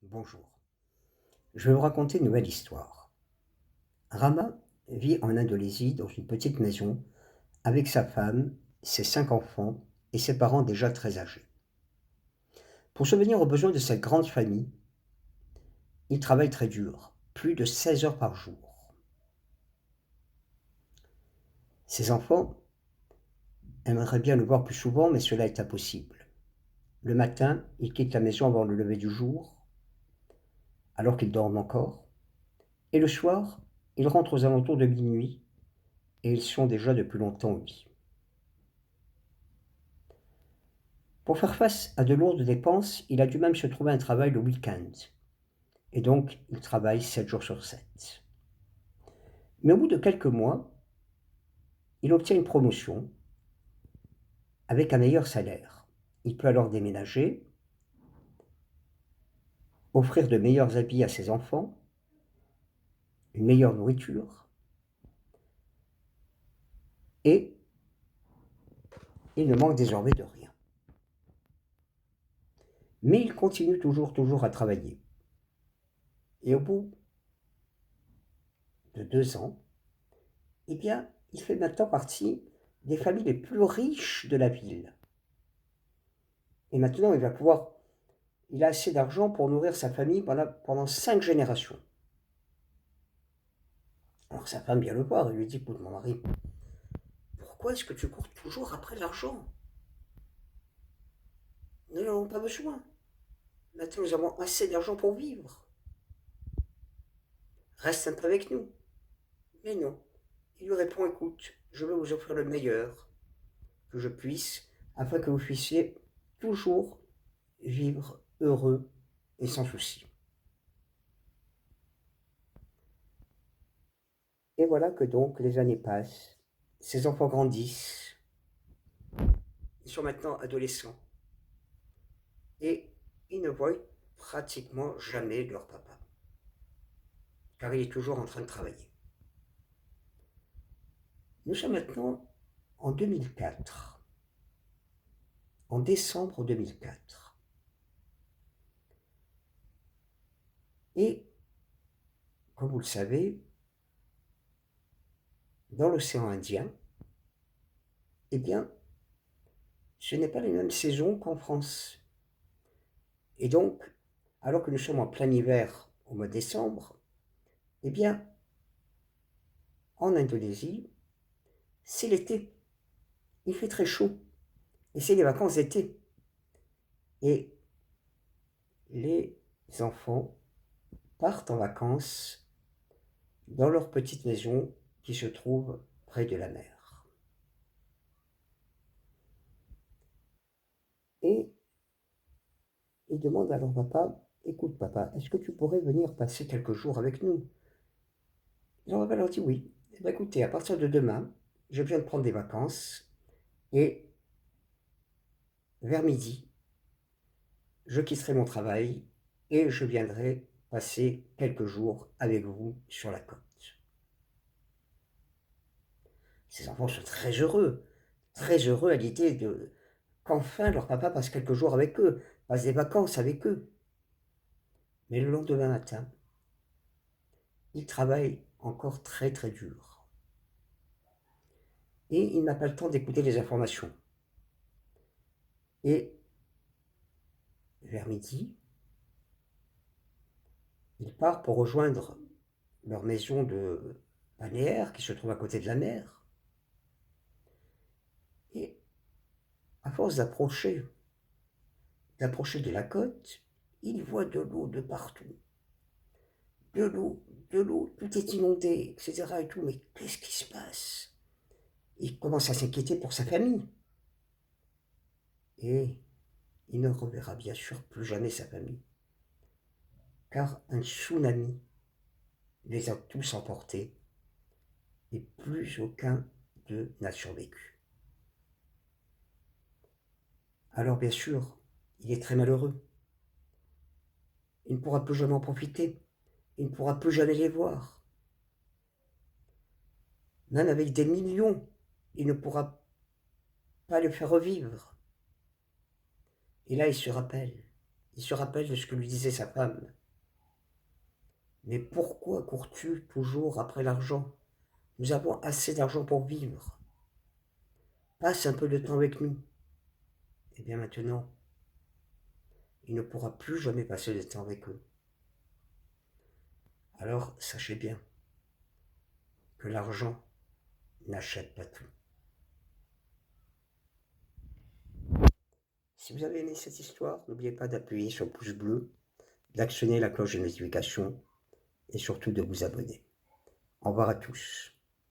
Bonjour, je vais vous raconter une nouvelle histoire. Rama vit en Indonésie dans une petite maison avec sa femme, ses 5 enfants et ses parents déjà très âgés. Pour subvenir aux besoins de cette grande famille, il travaille très dur, plus de 16 heures par jour. Ses enfants aimeraient bien le voir plus souvent, mais cela est impossible. Le matin, il quitte la maison avant le lever du jour, alors qu'ils dorment encore, et le soir, il rentre aux alentours de minuit, et ils sont déjà depuis longtemps au lit. Pour faire face à de lourdes dépenses, il a dû même se trouver un travail le week-end. Et donc, il travaille 7 jours sur 7. Mais au bout de quelques mois, il obtient une promotion avec un meilleur salaire. Il peut alors déménager, offrir de meilleurs habits à ses enfants, une meilleure nourriture, et il ne manque désormais de rien. Mais il continue toujours à travailler. Et au bout de 2 ans, eh bien, il fait maintenant partie des familles les plus riches de la ville. Et maintenant, il a assez d'argent pour nourrir sa famille pendant 5 générations. Alors sa femme vient le voir et lui dit: écoute, mon mari, pourquoi est-ce que tu cours toujours après l'argent? Nous n'en avons pas besoin. Maintenant, nous avons assez d'argent pour vivre. Reste un peu avec nous. Mais non. Il lui répond: écoute, je vais vous offrir le meilleur que je puisse, afin que vous puissiez toujours vivre heureux et sans souci. Et voilà que donc les années passent, ses enfants grandissent, ils sont maintenant adolescents, et ils ne voient pratiquement jamais leur papa, car il est toujours en train de travailler. Nous sommes maintenant en 2004, en décembre 2004. Et, comme vous le savez, dans l'océan Indien, eh bien, ce n'est pas les mêmes saisons qu'en France. Et donc, alors que nous sommes en plein hiver au mois de décembre, eh bien, en Indonésie, c'est l'été. Il fait très chaud. Et c'est les vacances d'été. Et les enfants partent en vacances dans leur petite maison qui se trouve près de la mer. Et ils demandent à leur papa: écoute papa, est-ce que tu pourrais venir passer quelques jours avec nous? Leur papa leur dit oui. Eh bien, écoutez, à partir de demain, je viens de prendre des vacances et vers midi, je quitterai mon travail et je viendrai passer quelques jours avec vous sur la côte. Ces enfants sont très heureux à l'idée qu'enfin leur papa passe quelques jours avec eux, passe des vacances avec eux. Mais le lendemain matin, ils travaillent encore très dur. Et il n'a pas le temps d'écouter les informations. Et vers midi, ils partent pour rejoindre leur maison de balnéaire qui se trouve à côté de la mer. Et à force d'approcher de la côte, ils voient de l'eau de partout. De l'eau, tout est inondé, etc. et tout. Mais qu'est-ce qui se passe? Il commence à s'inquiéter pour sa famille. Et il ne reverra bien sûr plus jamais sa famille, car un tsunami les a tous emportés et plus aucun d'eux n'a survécu. Alors bien sûr, il est très malheureux. Il ne pourra plus jamais en profiter. Il ne pourra plus jamais les voir. Même avec des millions, il ne pourra pas les faire revivre. Et là, il se rappelle, il se rappelle de ce que lui disait sa femme. Mais pourquoi cours-tu toujours après l'argent? Nous avons assez d'argent pour vivre. Passe un peu de temps avec nous. Eh bien maintenant, il ne pourra plus jamais passer de temps avec eux. Alors sachez bien que l'argent n'achète pas tout. Si vous avez aimé cette histoire, n'oubliez pas d'appuyer sur le pouce bleu, d'actionner la cloche de notification et surtout de vous abonner. Au revoir à tous.